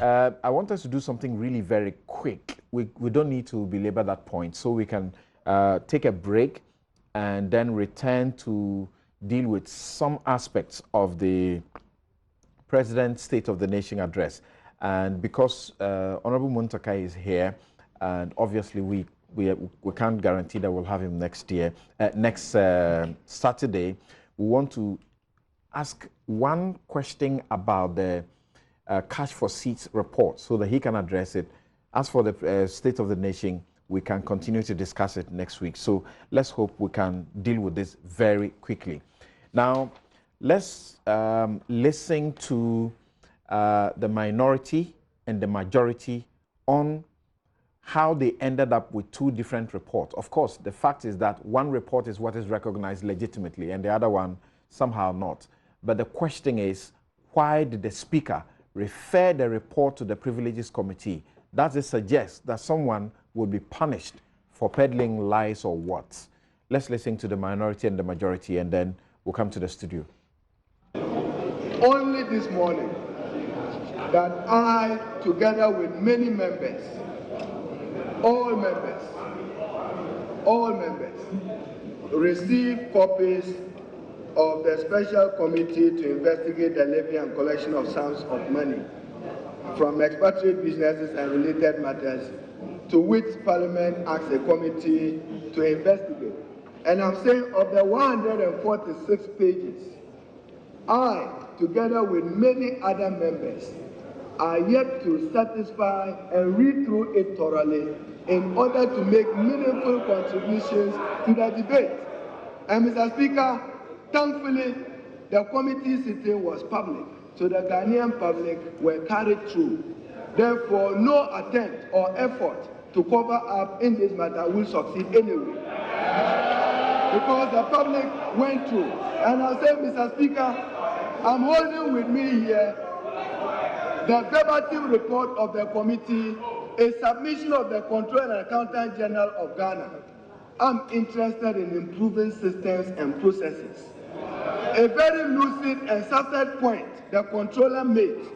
I want us to do something really very quick. We don't need to belabor that point, so we can take a break and then return to deal with some aspects of the President's State of the Nation address. And because Honorable Muntaka is here, and obviously we can't guarantee that we'll have him next Saturday, we want to ask one question about the Cash-4 seats report so that he can address it. As for the State of the Nation, we can continue to discuss it next week. So let's hope we can deal with this very quickly. Now, let's listen to the minority and the majority on how they ended up with two different reports. Of course, the fact is that one report is what is recognized legitimately and the other one somehow not. But the question is, why did the Speaker refer the report to the Privileges Committee? Does it suggest that someone will be punished for peddling lies or what? Let's listen to the minority and the majority, and then we'll come to the studio. Only this morning that I, together with many members, all members, received copies of the Special Committee to investigate the levy and collection of sums of money from expatriate businesses and related matters, to which Parliament asked a committee to investigate. And I'm saying of the 146 pages, I, together with many other members, are yet to satisfy and read through it thoroughly in order to make meaningful contributions to the debate. And Mr. Speaker, thankfully, the committee sitting was public, so the Ghanaian public were carried through. Therefore, no attempt or effort to cover up in this matter will succeed anyway, because the public went through. And I say, Mr. Speaker, I'm holding with me here the verbatim report of the committee, a submission of the Comptroller and Accountant General of Ghana. I'm interested in improving systems and processes. A very lucid and succinct point the Comptroller made.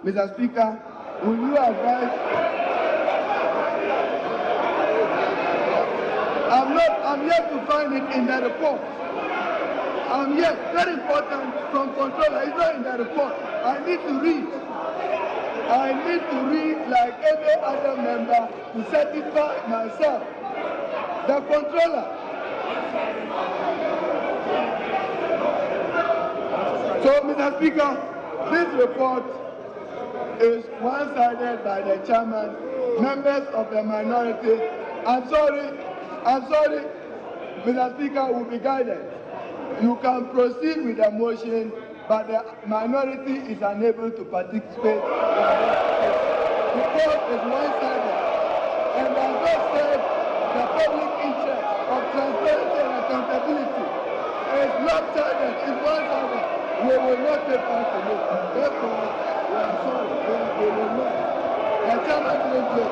Mr. Speaker, will you advise? I'm yet to find it in the report. I'm yet, very important from Comptroller, it's not in the report. I need to read like any other member to satisfy myself. The Comptroller. So, Mr. Speaker, this report is one-sided by the chairman, members of the minority. I'm sorry, Mr. Speaker, will be guided. You can proceed with the motion, but the minority is unable to participate. The report is one-sided and does not serve the public interest of transparency and accountability. It's lopsided, it's one-sided. We will not take part in it. Therefore, we are sorry, we will not. The chairman will be a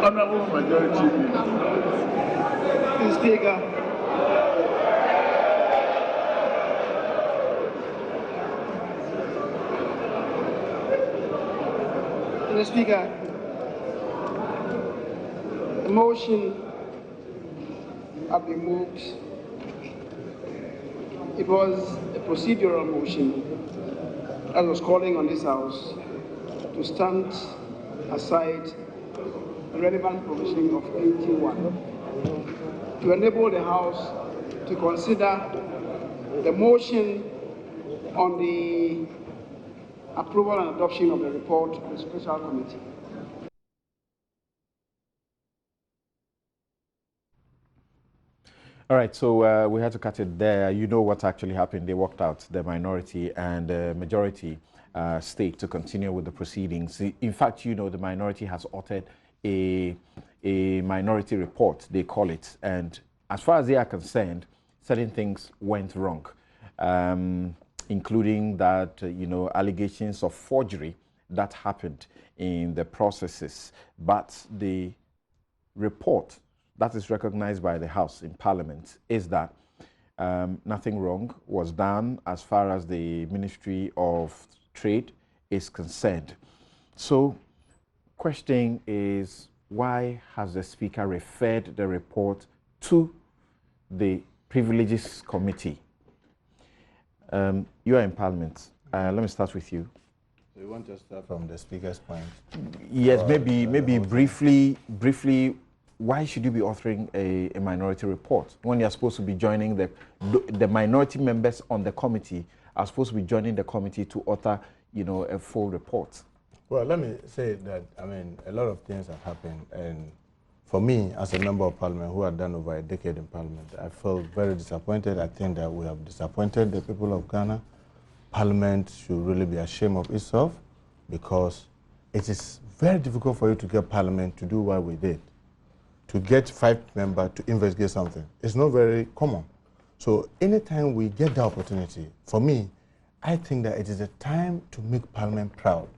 honorable majority. Mr. Speaker, Mr. Speaker, the motion has been moved. It was a procedural motion that was calling on this House to stand aside the relevant provision of 81 to enable the House to consider the motion on the approval and adoption of the report of the Special Committee. All right, so we had to cut it there. You know what actually happened. They walked out, the minority, and the majority stayed to continue with the proceedings. In fact, you know, the minority has authored a minority report, they call it. And as far as they are concerned, certain things went wrong, including that, you know, allegations of forgery that happened in the processes. But the report that is recognized by the House in Parliament is that nothing wrong was done as far as the Ministry of Trade is concerned. So, question is, why has the Speaker referred the report to the Privileges Committee? You are in Parliament. Let me start with you. So you want to start from the Speaker's point? Yes, maybe briefly. Why should you be authoring a minority report when you're supposed to be joining the minority members on the committee are supposed to be joining the committee to author, you know, a full report? Well, let me say that, I mean, a lot of things have happened, and for me, as a member of Parliament who had done over a decade in Parliament, I felt very disappointed. I think that we have disappointed the people of Ghana. Parliament should really be ashamed of itself, because it is very difficult for you to get Parliament to do what we did. To get 5 members to investigate something. It's not very common. So anytime we get the opportunity, for me, I think that it is a time to make Parliament proud,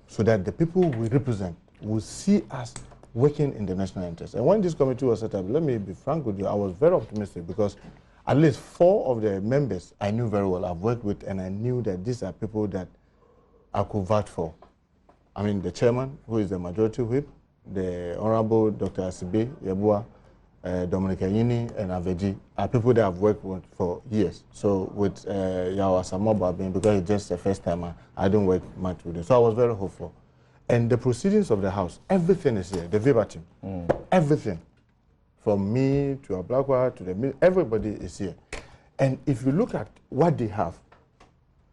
so that the people we represent will see us working in the national interest. And when this committee was set up, let me be frank with you, I was very optimistic, because at least 4 of the members I knew very well, I've worked with, and I knew that these are people that I could vote for. I mean, the chairman, who is the majority whip, the Honorable Dr. Asibe Yabua, Dominic Ayini, and Aveji are people that I've worked with for years. So with Yawa Samoba, because it's just the first time I didn't work much with them. So I was very hopeful. And the proceedings of the House, everything is here, the verbatim, everything. From me to Ablakwa to the everybody is here. And if you look at what they have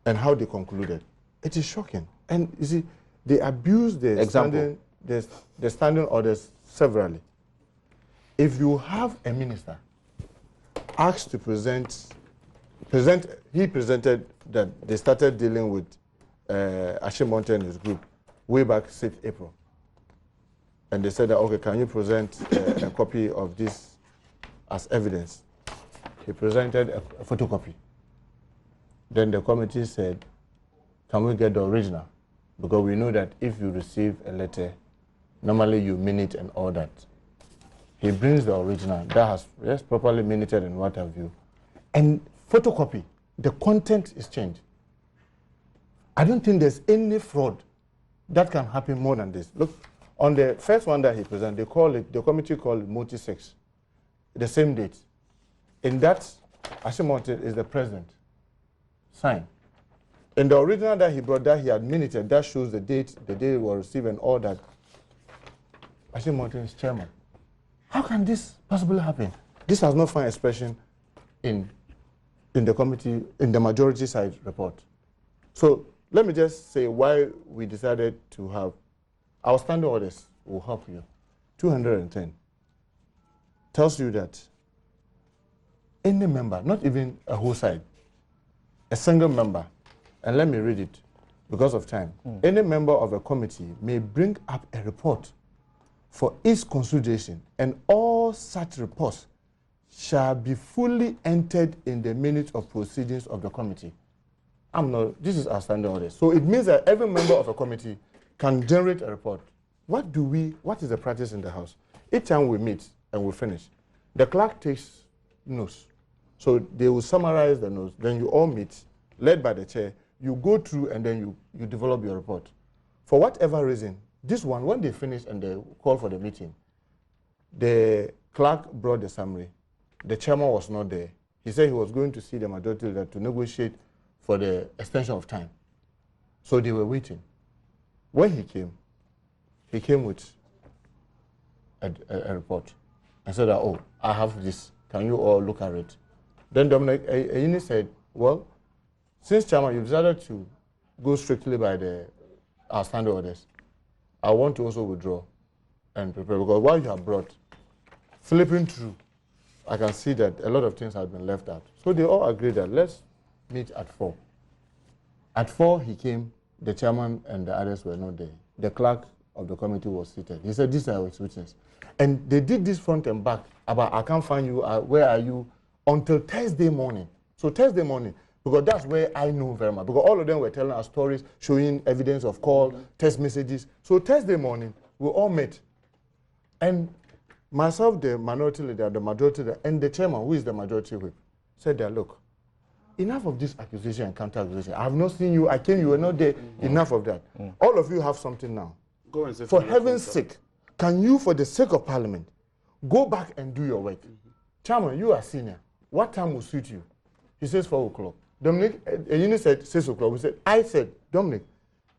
and how they concluded, it is shocking. And you see, they abuse the standing orders severally. If you have a minister asked to he presented that they started dealing with Ashimonte and his group way back 6th April. And they said that, okay, can you present a copy of this as evidence? He presented a photocopy. Then the committee said, can we get the original? Because we know that if you receive a letter, normally you minute and all that. He brings the original that has properly minuted and what have you. And photocopy, the content is changed. I don't think there's any fraud that can happen more than this. Look, on the first one that he presented, the committee called it multi-6, the same date. In that, Ashimonte is the president. Sign. In the original that he brought, that he had minuted, that shows the date it was received and all that. Ashimonte is chairman. How can this possibly happen? This has not found expression in the committee, in the majority side report. So let me just say why we decided to have our standing orders will help you. 210 tells you that any member, not even a whole side, a single member, and let me read it because of time. Any member of a committee may bring up a report for its consideration, and all such reports shall be fully entered in the minutes of proceedings of the committee. This is our standing order. So it means that every member of a committee can generate a report. What is the practice in the House? Each time we meet and we finish, the clerk takes notes. So they will summarize the notes. Then you all meet, led by the chair. You go through and then you develop your report. For whatever reason, this one, when they finished and they called for the meeting, the clerk brought the summary. The chairman was not there. He said he was going to see the majority leader to negotiate for the extension of time. So they were waiting. When he came with a report and said that, oh, I have this. Can you all look at it? Then Dominic Ayini said, well, since chairman, you've decided to go strictly by our standing orders, I want to also withdraw and prepare, because what you have brought, flipping through, I can see that a lot of things have been left out. So they all agreed that let's meet at 4. At 4, he came, the chairman and the others were not there. The clerk of the committee was seated. He said, these are his witnesses. And they did this front and back about, I can't find you, where are you, until Thursday morning. So Thursday morning, because that's where I know very much, because all of them were telling us stories, showing evidence of call, text messages. So Thursday morning, we all met. And myself, the minority leader, the majority leader, and the chairman, who is the majority whip, said that, look, enough of this accusation and counter-accusation. I have not seen you, I came, you were not there, enough of that. All of you have something now. Go and say for heaven's sake, can you, for the sake of Parliament, go back and do your work? Chairman, you are senior. What time will suit you? He says 4 o'clock. Dominic Ayini said 6 o'clock. I said, Dominic,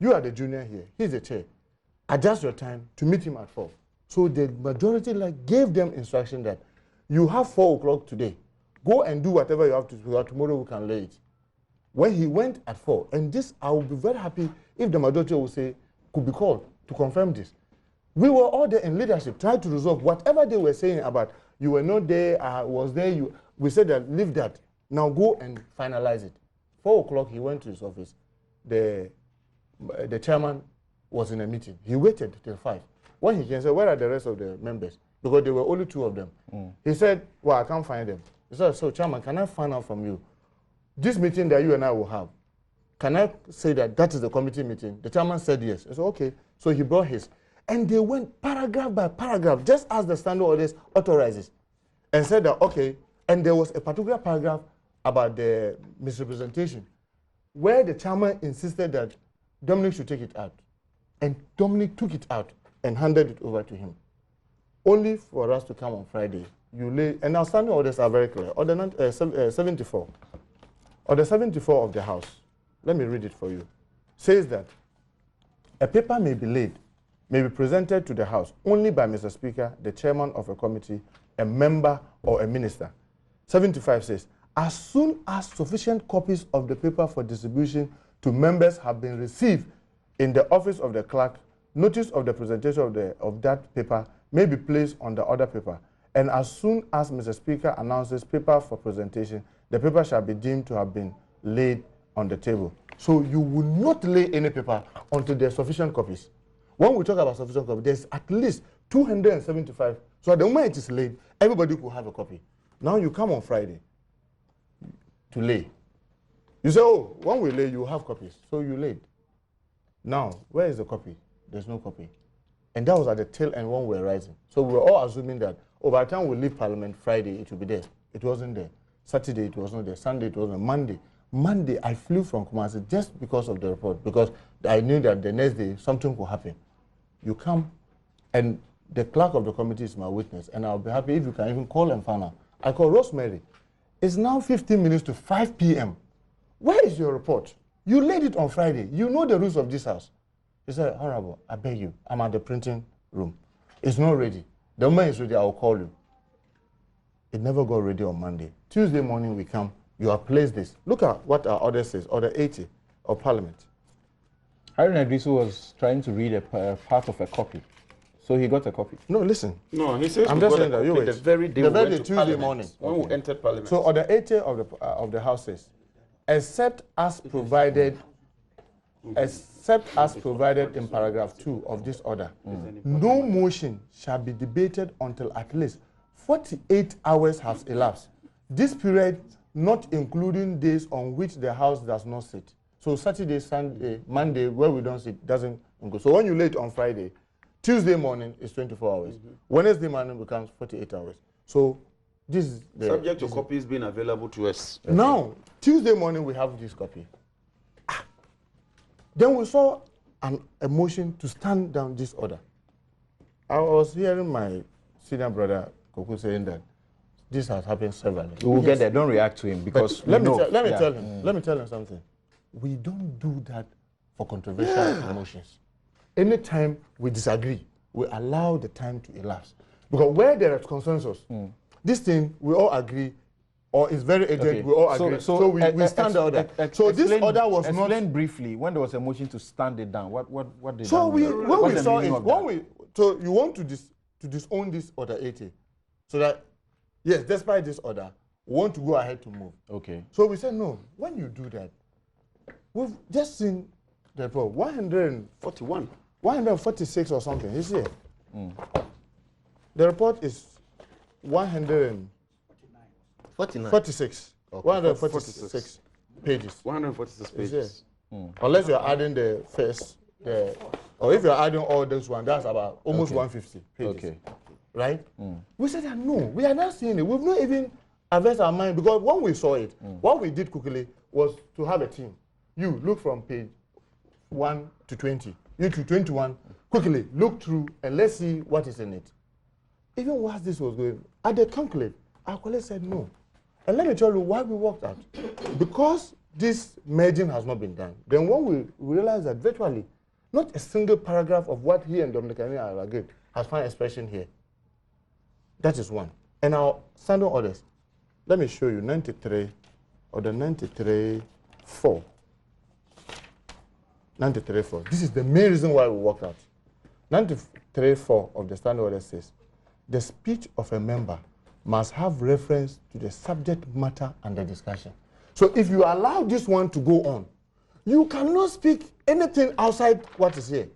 you are the junior here. He's the chair. Adjust your time to meet him at 4. So the majority gave them instruction that you have 4 o'clock today. Go and do whatever you have to do. Tomorrow we can lay it. When he went at 4, and this, I would be very happy if the majority would say, could be called to confirm this. We were all there in leadership, trying to resolve whatever they were saying about you were not there, I was there. We said that, leave that. Now go and finalize it. 4 o'clock, he went to his office. The chairman was in a meeting. He waited till 5. When he came, said, where are the rest of the members? Because there were only 2 of them. He said, well, I can't find them. He said, so chairman, can I find out from you, this meeting that you and I will have, can I say that that is the committee meeting? The chairman said yes. I said, okay. So he brought his. And they went paragraph by paragraph, just as the standing orders authorizes, and said that, okay, and there was a particular paragraph about the misrepresentation, where the chairman insisted that Dominic should take it out. And Dominic took it out and handed it over to him. Only for us to come on Friday, and our standing orders are very clear. Order 74. Order 74 of the House, let me read it for you, says that a paper may be presented to the House only by Mr. Speaker, the chairman of a committee, a member, or a minister. 75 says, as soon as sufficient copies of the paper for distribution to members have been received in the office of the clerk, notice of the presentation of that paper may be placed on the other paper. And as soon as Mr. Speaker announces paper for presentation, the paper shall be deemed to have been laid on the table. So you will not lay any paper until there are sufficient copies. When we talk about sufficient copies, there's at least 275. So at the moment it is laid, everybody could have a copy. Now you come on Friday to lay. You say, oh, when we lay, you have copies. So you laid. Now, where is the copy? There's no copy. And that was at the tail end when we were rising. So we were all assuming that, oh, by the time we leave Parliament Friday, it will be there. It wasn't there. Saturday, it was not there. Sunday, it wasn't. Monday, I flew from Kumasi just because of the report, because I knew that the next day something could happen. You come, and the clerk of the committee is my witness, and I'll be happy if you can even call and find out. I call Rosemary. It's now 15 minutes to 5 p.m. Where is your report? You laid it on Friday. You know the rules of this house. He said, Honorable, I beg you, I'm at the printing room. It's not ready. The moment it's ready, I'll call you. It never got ready on Monday. Tuesday morning we come, you have placed this. Look at what our order says, Order 80 of Parliament. Harun Adrisu was trying to read a part of a copy. So he got a copy. No, listen. No, he says I'm just saying that. You wait. The very day Tuesday morning. When we entered Parliament. So Order 80 of the House says, except as provided in paragraph 2 of this order, no motion shall be debated until at least 48 hours has elapsed. This period not including days on which the House does not sit. So Saturday, Sunday, Monday, where we don't sit, doesn't go. So when you late on Friday, Tuesday morning is 24 hours. Wednesday morning becomes 48 hours. So this is the... Subject to copies being available to us. Now, Tuesday morning we have this copy. Then we saw a motion to stand down this order. I was hearing my senior brother Koku saying that this has happened severally. We'll get there. Don't react to him because let me tell him. Let me tell him something. We don't do that for controversial motions. Anytime we disagree, we allow the time to elapse. Because where there is consensus, this thing we all agree, or is very urgent, we all agree. So we stand the order. So this order was not. Explain briefly when there was a motion to stand it down. What did so that we mean? when we saw it, so you want to disown this order 80, so that yes, despite this order, we want to go ahead to move. Okay. So we said no. When you do that, we've just seen the report 141, 146 or something. You see, the report is 146. Okay. 146 pages. 146 pages. Unless you're adding the first, or if you're adding all this one, that's about almost 150 pages. Okay. Right? We said that no, we are not seeing it. We've not even averted our mind because when we saw it, what we did quickly was to have a team. You look from page 1 to 20, you to 21, quickly look through and let's see what is in it. Even whilst this was going, at the conclave, our colleague said no. And let me tell you why we walked out. Because this merging has not been done, then when we realized that virtually not a single paragraph of what he and Dominicani are argued has found expression here. That is one. And our standing orders, let me show you 93, or the 93-4. 93-4. This is the main reason why we walked out. 93-4 of the standing order says, the speech of a member must have reference to the subject matter under discussion. So if you allow this one to go on, you cannot speak anything outside what is here.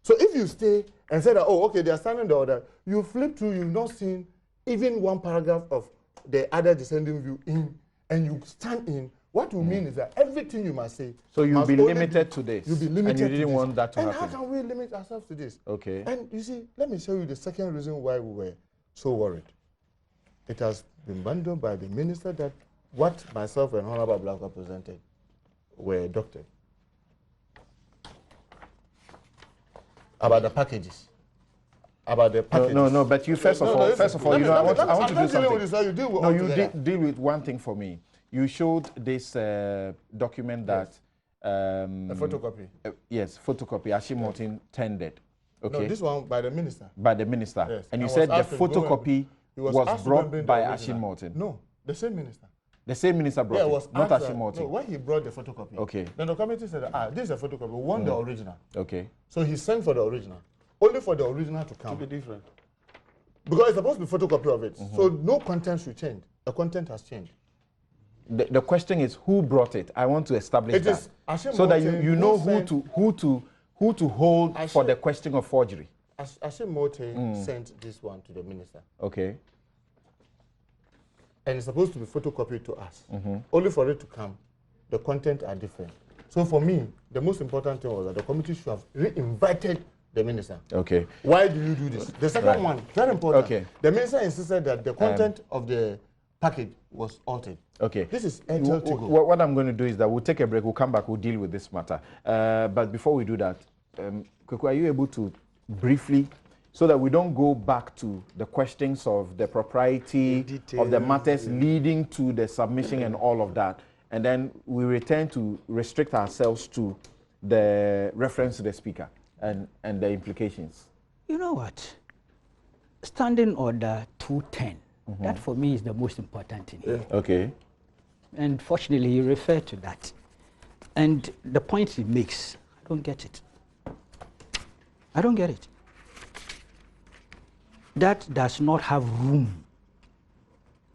So if you stay and say that, oh, okay, they are standing the order, you flip through, you've not seen even one paragraph of the other dissenting view in, and you stand in, what will mean is that everything you must say. So you'll be limited to this. You'll be limited and you didn't want that to happen. happen. And how can we limit ourselves to this? Okay. And you see, let me show you the second reason why we were so worried. It has been bundled by the minister that what myself and Honorable Blanco presented were doctored about the packages. About the packages. No, but you first of all, I want to do something. You deal with one thing for me. You showed this document that a photocopy. Yes, photocopy. Ashim Martin tendered. Okay. No, this one by the minister. By the minister. Yes. And you said the photocopy was brought by Ashim Martin. No, the same minister. The same minister brought it, not Ashim Martin. No, when he brought the photocopy, okay. Then the committee said, this is a photocopy, we want the original. Okay. So he sent for the original, only for the original to come. To be different. Because it's supposed to be a photocopy of it. So no content should change. The content has changed. The question is who brought it. I want to establish that so that you know who to hold for the question of forgery. Ashim Mote sent this one to the minister. Okay. And it's supposed to be photocopied to us. Only for it to come, the content are different. So for me, the most important thing was that the committee should have re-invited the minister. Okay. Why do you do this? The second one, very important. Okay. The minister insisted that the content of the package was altered. Okay. This is Airtel to go. What I'm going to do is that we'll take a break, we'll come back, we'll deal with this matter. But before we do that, Kweku, are you able to briefly, so that we don't go back to the questions of the propriety of the matters leading to the submission and all of that, and then we return to restrict ourselves to the reference to the speaker and the implications? You know what? Standing Order 210, that for me is the most important thing here. Okay. And fortunately, he referred to that. And the point he makes, I don't get it. I don't get it. That does not have room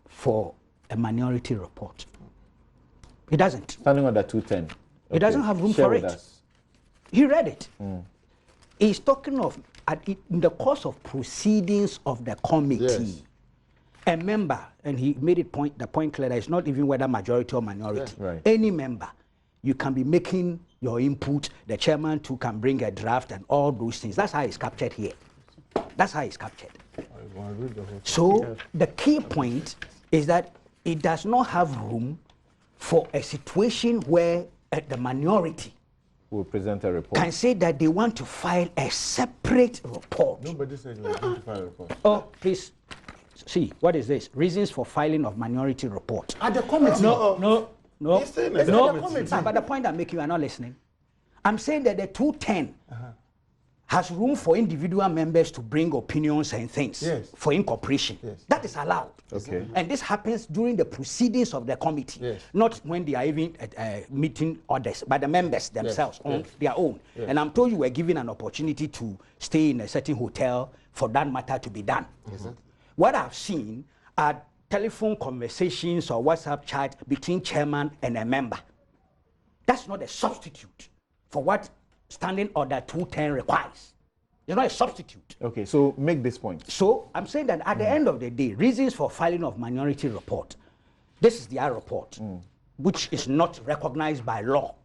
for a minority report. It doesn't. Standing Order 210. Okay. It doesn't have room Share for with it. us. He read it. He's talking of, in the course of proceedings of the committee, a member, and he made the point clear that it's not even whether majority or minority. Right. Any member, you can be making your input, the chairman too can bring a draft and all those things. That's how it's captured here. That's how it's captured. So the key point is that it does not have room for a situation where the minority will present a report. can say that they want to file a separate report. Nobody said you were going to file a report. Oh, please. See, what is this? Reasons for filing of minority report. At the committee. No. He's saying at the No, committee. But the point I'm making, you are not listening. I'm saying that the 210 has room for individual members to bring opinions and things Yes. for incorporation. Yes. That is allowed. Okay. And this happens during the proceedings of the committee, Yes. not when they are even meeting others, but the members themselves on Yes. their own. Yes. And I'm told you were given an opportunity to stay in a certain hotel for that matter to be done. What I've seen are telephone conversations or WhatsApp chat between chairman and a member. That's not a substitute for what Standing Order 210 requires. It's not a substitute. Okay, so make this point. So I'm saying that at the end of the day, reasons for filing of minority report, this is their report, which is not recognized by law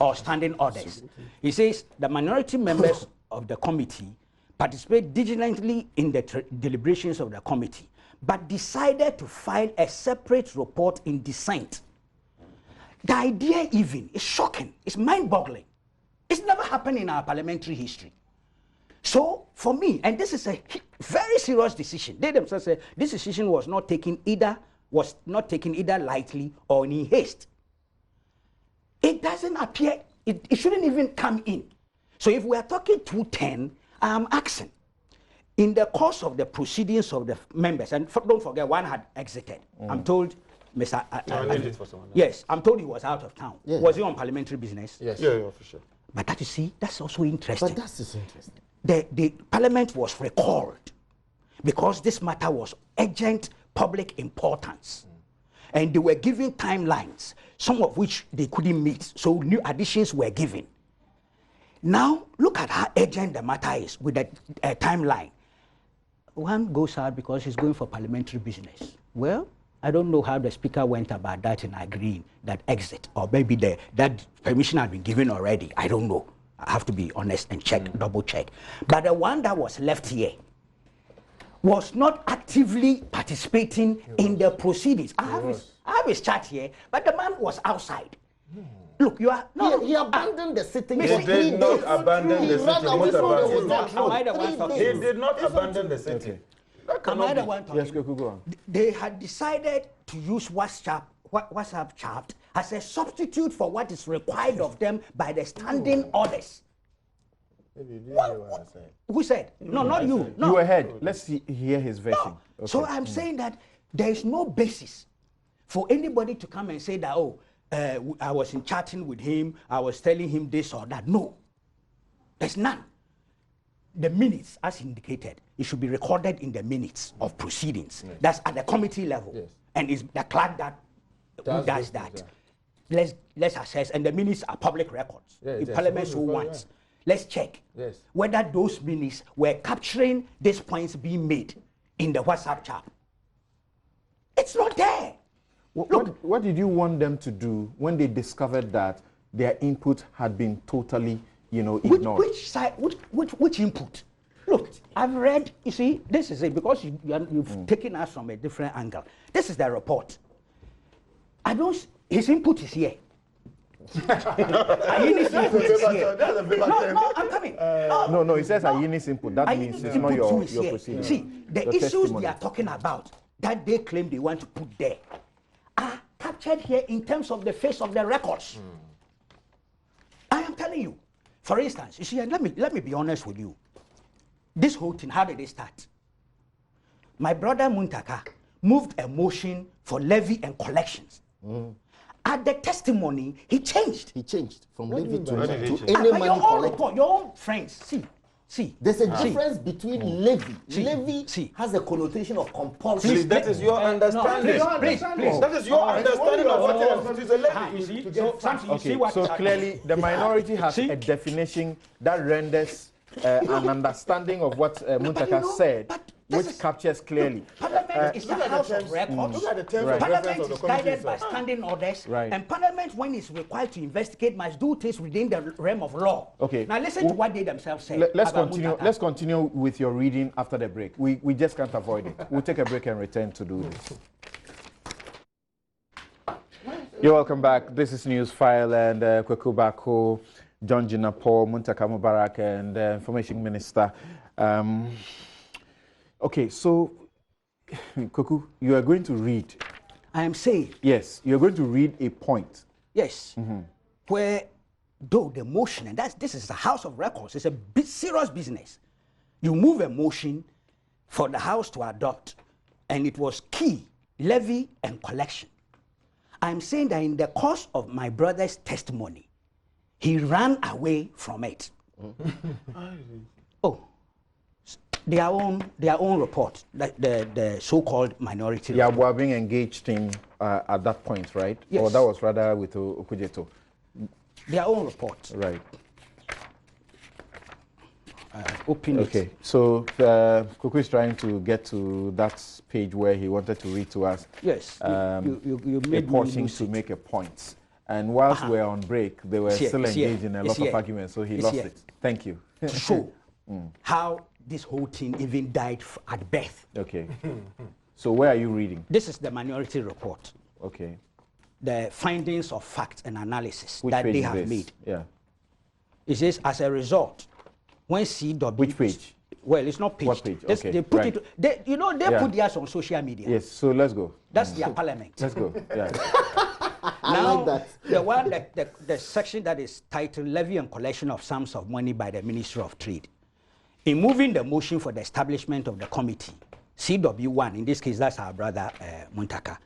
or standing orders. He says the minority members of the committee participate diligently in the deliberations of the committee, but decided to file a separate report in dissent. The idea even is shocking, it's mind-boggling. It's never happened in our parliamentary history. So for me, and this is a very serious decision, they themselves say this decision was not taken either lightly or in haste. It doesn't appear, it shouldn't even come in. So if we are talking 210, I am asking, in the course of the proceedings of the members, and don't forget one had exited. I'm told Mr. Yes, I'm told he was out of town. Yeah. Was he on parliamentary business? Yes. Yeah, for sure. But that, you see, that's also interesting. But that's just interesting. The parliament was recalled because this matter was urgent public importance. And they were given timelines, some of which they couldn't meet, so new additions were given. Now, look at how urgent the matter is with the timeline. One goes out because he's going for parliamentary business. Well, I don't know how the speaker went about that in agreeing that exit, or maybe that permission had been given already. I don't know. I have to be honest and check, double check. But the one that was left here was not actively participating in the proceedings. I have his chat here, but the man was outside. Look, you are no. He abandoned the sitting. He did not abandon the sitting. Am I the one talking? He did not abandon the sitting. Am I the one talking? Yes, go on. They had decided to use WhatsApp chat as a substitute for what is required of them by the standing orders. Maybe you didn't hear what I said. Who said? No, not you. No. You were heard. Let's hear his version. No. Okay. So I'm saying that there is no basis for anybody to come and say that, oh, I was in chatting with him, I was telling him this or that. No, there's none. The minutes, as indicated, it should be recorded in the minutes of proceedings. Yes. That's at the committee level. Yes. And it's the clerk that who does that. Let's assess, and the minutes are public records. Yes, if Parliament so wants. Yeah. Let's check whether those minutes were capturing these points being made in the WhatsApp chat. It's not there. What did you want them to do when they discovered that their input had been totally, ignored? Which side? Which input? Look, I've read. You see, this is it because you've taken us from a different angle. This is the report. His input is here. Ayini's input is here. No, I'm coming. No, it says Ayini's input. That means it's not your proceeding. See, the issues they are talking about that they claim they want to put there are captured here in terms of the face of the records. I am telling you. For instance, you see, and let me be honest with you. This whole thing, how did it start? My brother Muntaka moved a motion for levy and collections. At the testimony, he changed. He changed from levy to any money collected. Your own friends, see. There's a difference between levy. Levy has a connotation of compulsion. Please, that is your understanding. Please. That is your understanding of what is a levy. So clearly, the minority has a definition that renders an understanding of what Muntaka said, which captures clearly. Parliament is the house of records. Look at the terms of Parliament reference of the is guided committee, by sir. standing orders, Right. and Parliament, when it's required to investigate, must do things within the realm of law. Okay. Now listen to what they themselves say. Let's about continue. Muntaka. Let's continue with your reading after the break. We just can't avoid it. We'll take a break and return to do this. You're welcome back. This is Newsfile, and Kweku Bako John Jinapor, Muntaka Mubarak, and the Information Minister. Okay, so, Koku, you are going to read. I am saying. Yes, you are going to read a point. Yes. Where, though the motion, and this is the House of Records, it's a serious business. You move a motion for the House to adopt, and it was key, levy and collection. I'm saying that in the course of my brother's testimony, he ran away from it. Oh, their own report, the so-called minority report. Yeah, we are being engaged in at that point, right? Yes. Or that was rather with Okujeto. Their own report. Right. Open it. Okay, so Kuku is trying to get to that page where he wanted to read to us. Yes, you made a portion me to make a point. And whilst we're on break, they were still engaged in a lot of arguments, so he lost it. Thank you. To show how this whole thing even died at birth. Okay. So where are you reading? This is the minority report. Okay. The findings of fact and analysis Which that page they is have this? made. Yeah. It says, as a result, when CW... Which page? Well, it's not page. What page? Okay, They put right. it... They put theirs on social media. Yes, so let's go. That's their parliament. Let's go, yeah. Now, the section that is titled Levy and Collection of Sums of Money by the Ministry of Trade. In moving the motion for the establishment of the committee, CW1, in this case, that's our brother Muntaka,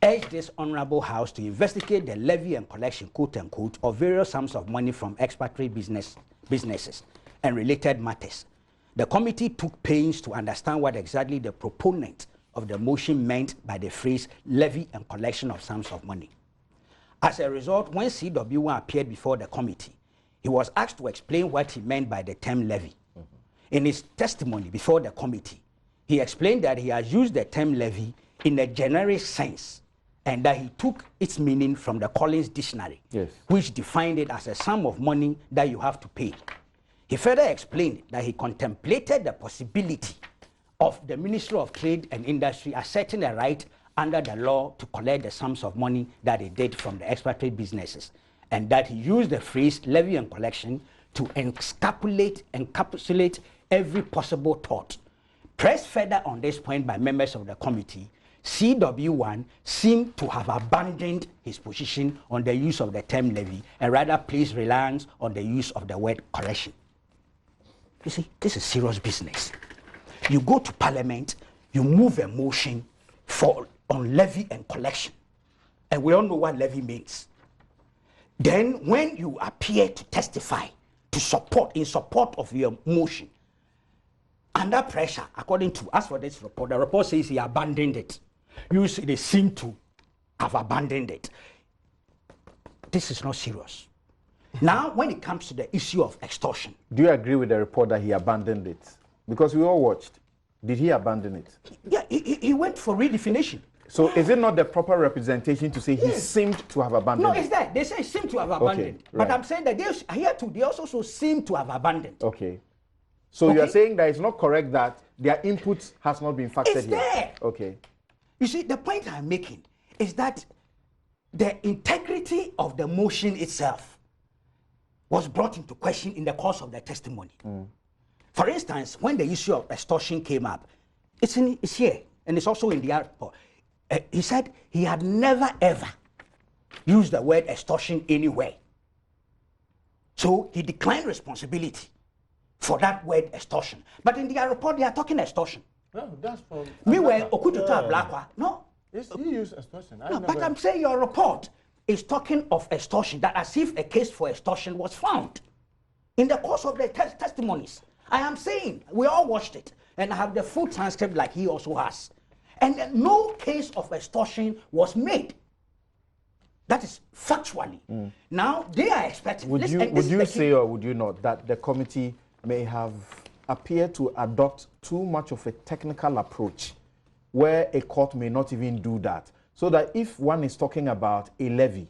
urged this honorable house to investigate the levy and collection, quote unquote, of various sums of money from expatriate businesses and related matters. The committee took pains to understand what exactly the proponent of the motion meant by the phrase levy and collection of sums of money. As a result, when CW1 appeared before the committee, he was asked to explain what he meant by the term levy. In his testimony before the committee, he explained that he has used the term levy in a generic sense and that he took its meaning from the Collins Dictionary, which defined it as a sum of money that you have to pay. He further explained that he contemplated the possibility of the Ministry of Trade and Industry asserting a right under the law to collect the sums of money that they did from the expatriate businesses, and that he used the phrase levy and collection to encapsulate every possible thought. Pressed further on this point by members of the committee, CW1 seemed to have abandoned his position on the use of the term levy and rather placed reliance on the use of the word collection. You see, this is serious business. You go to Parliament, you move a motion on levy and collection, and we all know what levy means. Then when you appear to testify, in support of your motion, under pressure, according to, as for this report, the report says he abandoned it. You see, they seem to have abandoned it. This is not serious. Now, when it comes to the issue of extortion. Do you agree with the report that he abandoned it? Because we all watched. Did he abandon it? Yeah, he went for redefinition. So is it not the proper representation to say he seemed to have abandoned it? No, it's that. They say he seemed to have abandoned. Okay, right. But I'm saying that they also seem to have abandoned. Okay. So you're saying that it's not correct that their input has not been factored it's here? There. Okay. You see, the point I'm making is that the integrity of the motion itself was brought into question in the course of the testimony. For instance, when the issue of extortion came up, it's here, and it's also in the report. He said he had never ever used the word extortion anywhere. So he declined responsibility for that word extortion. But in their report, they are talking extortion. No, that's from... Meanwhile, Okututa Blakwa, no. He used extortion. No, but I'm saying your report is talking of extortion, that as if a case for extortion was found in the course of the testimonies. I am saying, we all watched it, and I have the full transcript like he also has. And no case of extortion was made. That is factually. Now, they are expecting... Would you say or would you not that the committee may have appeared to adopt too much of a technical approach where a court may not even do that? So that if one is talking about a levy,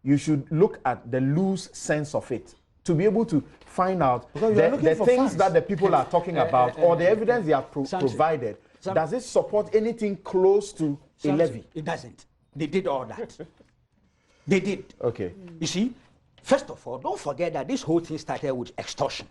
you should look at the loose sense of it to be able to find out the things that the people are talking about or the evidence they have provided. Does it support anything close to a levy? It doesn't. They did all that. They did. Okay. You see, First of all, don't forget that this whole thing started with extortion.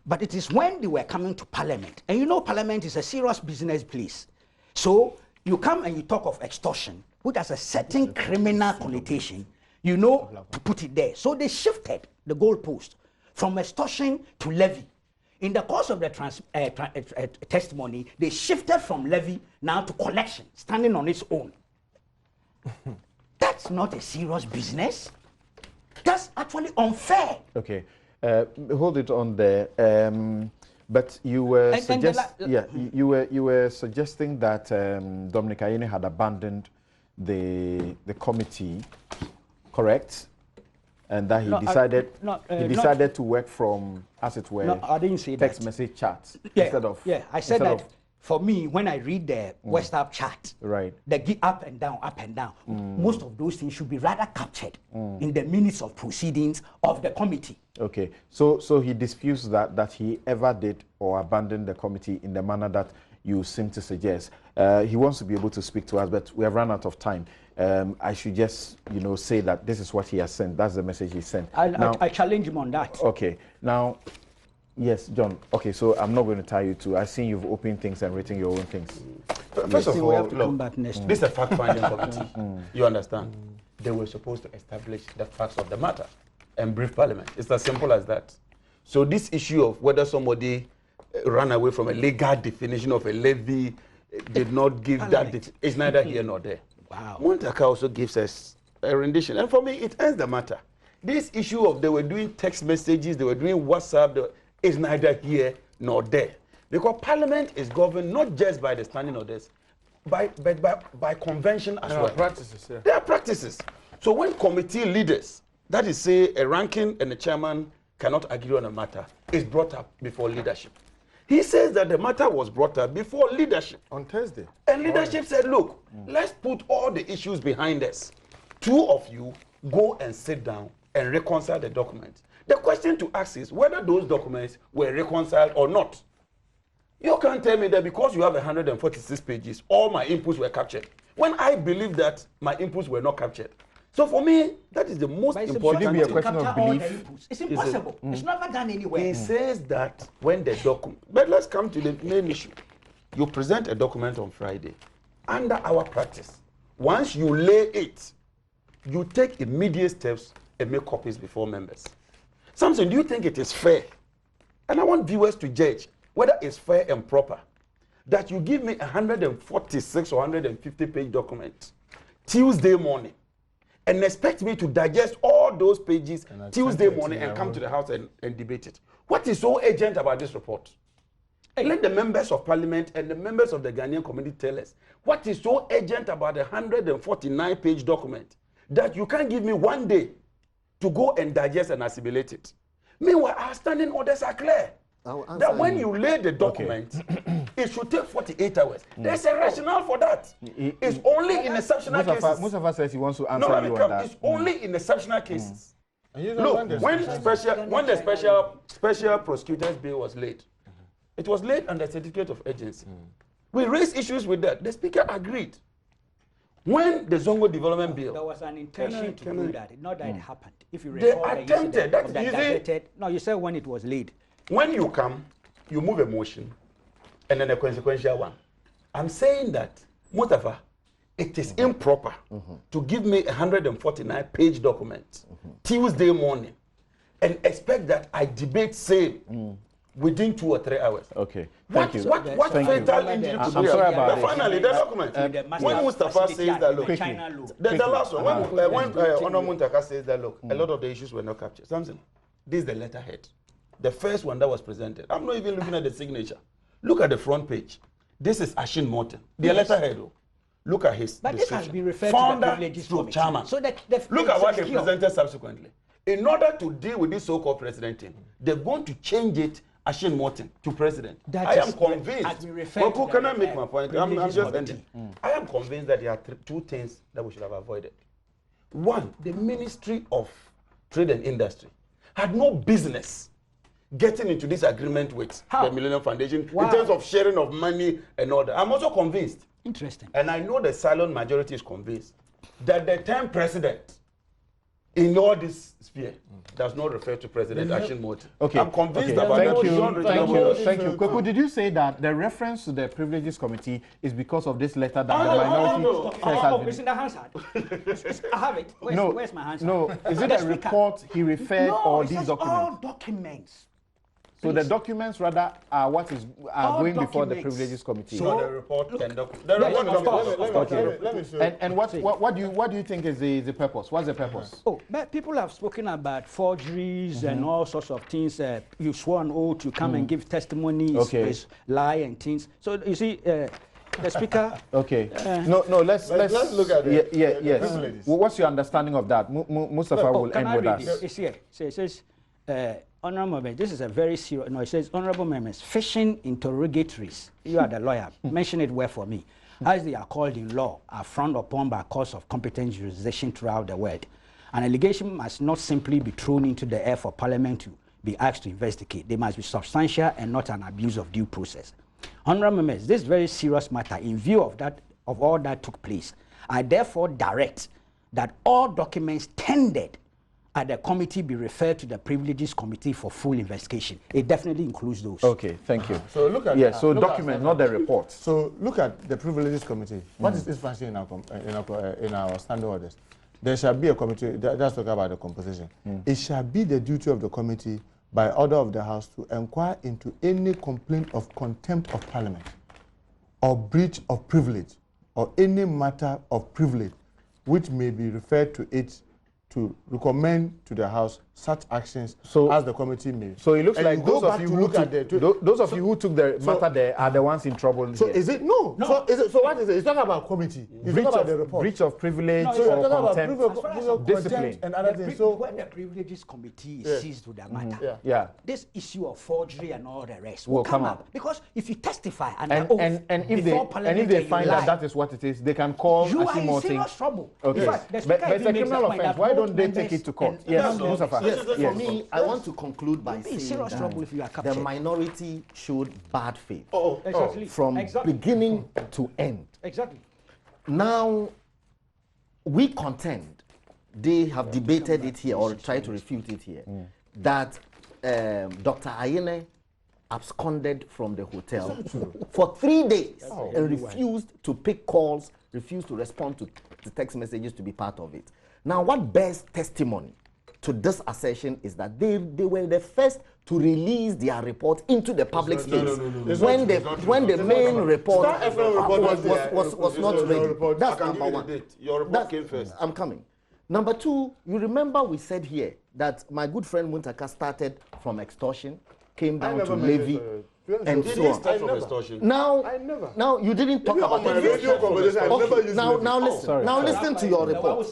But it is when they were coming to Parliament, and you know Parliament is a serious business place. So you come and you talk of extortion, which has a certain criminal connotation, you know, to put it there. So they shifted the goalpost from extortion to levy. In the course of the testimony, they shifted from levy now to collection, standing on its own. That's not a serious business. That's actually unfair. Okay, hold it on there. But you were you were suggesting that Dominic Ayine had abandoned the committee, correct? And that he decided to work from, as it were, no, I didn't say text that. message chats instead of. Yeah, I said that. For me, when I read the WhatsApp chat, right, the get up and down, most of those things should be rather captured in the minutes of proceedings of the committee. Okay, so he disputes that he ever did or abandoned the committee in the manner that you seem to suggest. He wants to be able to speak to us, but we have run out of time. I should just, say that this is what he has sent. That's the message he sent. I challenge him on that. Okay, now. Yes, John. Okay, so I'm not going to tie you to. I've seen you've opened things and written your own things. First of all, we have to come back next this is a fact-finding committee. You understand? They were supposed to establish the facts of the matter and brief Parliament. It's as simple as that. So this issue of whether somebody ran away from a legal definition of a levy did not give that. It's neither here nor there. Wow. Montaka also gives us a rendition, and for me, it ends the matter. This issue of they were doing text messages, they were doing WhatsApp. Is neither here nor there, because Parliament is governed not just by the standing orders, but by convention as well. Practices, yeah. There are practices. So when committee leaders, that is say a ranking and a chairman cannot agree on a matter, is brought up before leadership. He says that the matter was brought up before leadership. On Thursday. And leadership said, look, let's put all the issues behind us. Two of you go and sit down and reconcile the documents. The question to ask is whether those documents were reconciled or not. You can't tell me that because you have 146 pages, all my inputs were captured, when I believe that my inputs were not captured. So for me, that is the most important thing. Should it be a question of belief? It's impossible. It's never done anywhere. He says that when the document, but let's come to the main issue. You present a document on Friday. Under our practice, once you lay it, you take immediate steps and make copies before members. Samson, do you think it is fair? And I want viewers to judge whether it's fair and proper that you give me 146 or 150 page document Tuesday morning and expect me to digest all those pages Tuesday morning and come to the house and debate it. What is so urgent about this report? Let the members of Parliament and the members of the Ghanaian community tell us what is so urgent about a 149 page document that you can't give me one day to go and digest and assimilate it. Meanwhile, our standing orders are clear. That when you lay the document, it should take 48 hours. There's a rationale for that. It's only in exceptional cases. Mustafa says he wants to answer you on that. It's only in exceptional cases. Look, when the special prosecutor's bill was laid, it was laid under certificate of urgency. We raised issues with that. The speaker agreed. When the Zongo Development Bill, there was an intention to do that, not that it happened. If you recall, they attempted. That's easy. No, you said when it was laid. When you come, you move a motion, and then a consequential one. I'm saying that, Mustafa, it is improper to give me a 149-page document Tuesday morning and expect that I debate same within 2 or 3 hours. Okay. What fatal injury could we have? But finally, the document. When Mustafa says that, look, the last one, when Honor Muntaka says that, look, a lot of the issues were not captured. Samson, this is the letterhead. The first one that was presented. I'm not even looking at the signature. Look at the front page. This is Ashin Morton. The letterhead. Look at his. But this has been referred founder to the privileges committee. Chairman. So look at what they presented subsequently. In order to deal with this so-called president thing, they're going to change it, Ashin Morton, to president. I am convinced. But can I make my point? I'm just ending. I am convinced that there are two things that we should have avoided. One, the Ministry of Trade and Industry had no business getting into this agreement with the Millennium Foundation in terms of sharing of money and all that. I'm also convinced. Interesting. And I know the silent majority is convinced that the 10th president in all this sphere does not refer to President Ashim Monty. Okay. I'm convinced Okay. about Thank that. you. Thank you. Kweku, did you say that the reference to the Privileges Committee is because of this letter that the minority says has been... It's in the Hansard. I have it. Where's my Hansard? No, is it a report he referred or these documents? All documents. So the documents rather are what is going before the documents. Privileges Committee. So the report and Let me show. And what do you think is the purpose? What's the purpose? Oh, but people have spoken about forgeries and all sorts of things. You swore an oath to come and give testimonies, lie and things. So you see, the speaker. Okay. No. Let's look at it. Yes. What's your understanding of that? Mustafa will end with us. It's here. It says, Honorable members, this is a very serious. No, it says, Honorable members, fishing interrogatories. You are the lawyer. Mention it well for me. As they are called in law, are frowned upon by courts of competent jurisdiction throughout the world. An allegation must not simply be thrown into the air for Parliament to be asked to investigate. They must be substantial and not an abuse of due process. Honorable members, this very serious matter, in view of all that took place, I therefore direct that all documents tendered at the committee be referred to the Privileges Committee for full investigation. It definitely includes those. Okay, thank you. So look at so documents, not the report. So look at the Privileges Committee. What is its function in our standing orders? There shall be a committee. Let's talk about the composition. It shall be the duty of the committee, by order of the House, to inquire into any complaint of contempt of Parliament, or breach of privilege, or any matter of privilege, which may be referred to it, to recommend to the House such actions as the committee may. So it looks like those of you who took the matter there are the ones in trouble. So is it no? So what is it? It's not about committee. It's not about the report. Breach of privilege or contempt, discipline, and other things. So when the Privileges Committee is seized with the matter, this issue of forgery and all the rest will come up, because if you testify and if they find that is what it is, they can call you are in Ashimoti. serious trouble. Okay, but it's a criminal offense. Why don't they take it to court? Yes, Mustafa. Yes, for me, I want to conclude by saying serious trouble if you are the captured. minority showed bad faith Exactly. from beginning to end. Exactly. Now, we contend, they have debated it here or tried to refute it here, that Dr. Ayine absconded from the hotel for 3 days and refused to pick calls, refused to respond to text messages to be part of it. Now, what bears testimony to this assertion is that they were the first to release their report into the public space when the main report was not ready. That's number one. Your report came first. I'm coming. Number two, you remember we said here that my good friend Muntaka started from extortion, came down to levy, and so on. Now you didn't talk about it. Now listen to your report.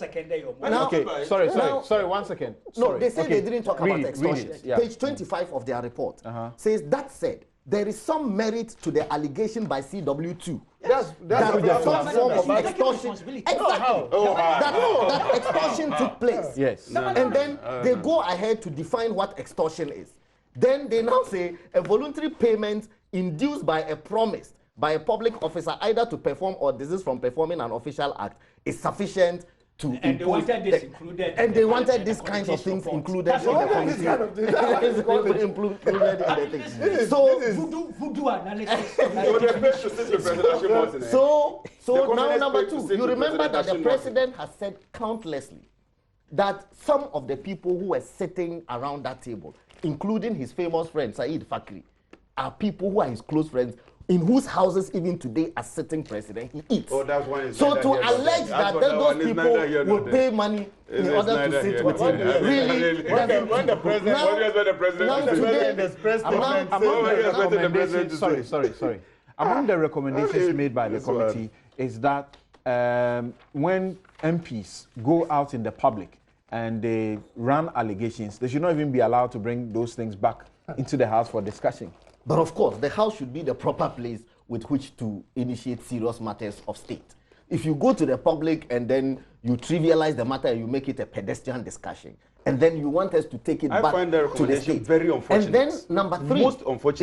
Sorry, 1 second. No, they say they didn't talk about extortion. Page 25 of their report says, that said, there is some merit to the allegation by CW2 that some form of extortion, that extortion took place. Yes. And then they go ahead to define what extortion is. Then they now say a voluntary payment induced by a promise by a public officer either to perform or desist from performing an official act is sufficient to and they wanted this included. And they wanted these kinds of things included in the committee. So voodoo analysis. So now number two, you remember that the president has said countlessly that some of the people who were sitting around that table, including his famous friend Saeed Fakri, are people who are his close friends, in whose houses even today as sitting president he eats. That's one. So to allege that those people will pay money in order to sit with him, really? When the president, sorry. Among the recommendations made by the committee is that when MPs go out in the public and they run allegations, they should not even be allowed to bring those things back into the House for discussion. But of course, the House should be the proper place with which to initiate serious matters of state. If you go to the public and then you trivialize the matter and you make it a pedestrian discussion, and then you want us to take it back to the state. Very unfortunate. And then number three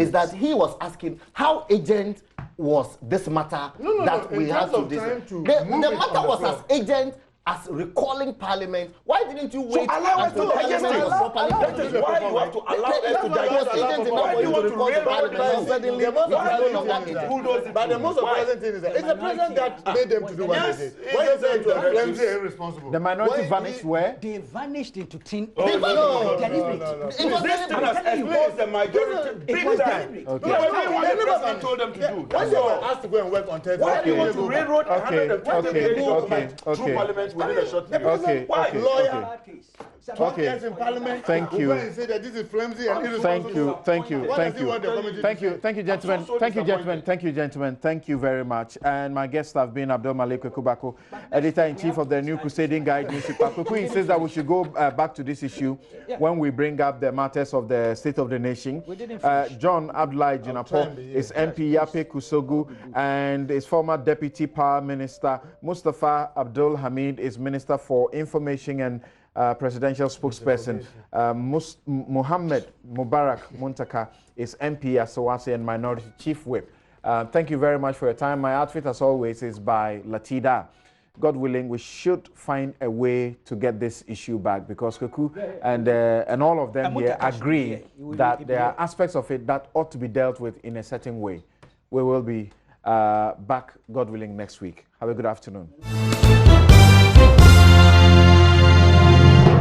is that he was asking how urgent was this matter that we have to do. The matter was as urgent as recalling Parliament, why didn't you wait allow us until to Parliament digest it. was properly That is why you have to allow us to digest it. Why do you want to railroad Parliament? Suddenly, The most why do you surprising not thing is want that- to bulldoze it? But the most surprising thing is that it's the president that made them to do what Yes, they did. it's When you the say it was directive. flimsy and irresponsible. The minority when vanished he- where? They vanished into thin. no, Deliberate. no. It was This thing has exposed the majority big was time. deliberate. Okay. No, I didn't what the They president never told them to do. When That's they were all. asked to go and work on Thursday, Why do you want to they go back. railroad Okay, 120 okay, pages okay, document okay. through Parliament within a short period? Okay, Why? okay, Lawyer, okay. 12 years in Parliament, Thank will you. go and say that this is flimsy and irresponsible. Thank you, What thank does he want the committee you, to thank you, say? thank you, gentlemen, I'm so thank you, gentlemen, disappointed. thank you, gentlemen, thank you very much. And my guests have been Abdul Malik Kubako, editor-in-chief of the New Crusading Guide newspaper. Who insists that we should go back to this issue when we bring up the matters of the State of the Nation. John Abdullahi Jinapo is MP Yape Kusogu and is former Deputy Power Minister. Mustafa Abdul Hamid is Minister for Information and Presidential Spokesperson. Muhammad Mubarak Muntaka is MP Asawasi and Minority Chief Whip. Thank you very much for your time. My outfit, as always, is by Latida. God willing, we should find a way to get this issue back because Kuku and all of them here agree that there are aspects of it that ought to be dealt with in a certain way. We will be back, God willing, next week. Have a good afternoon.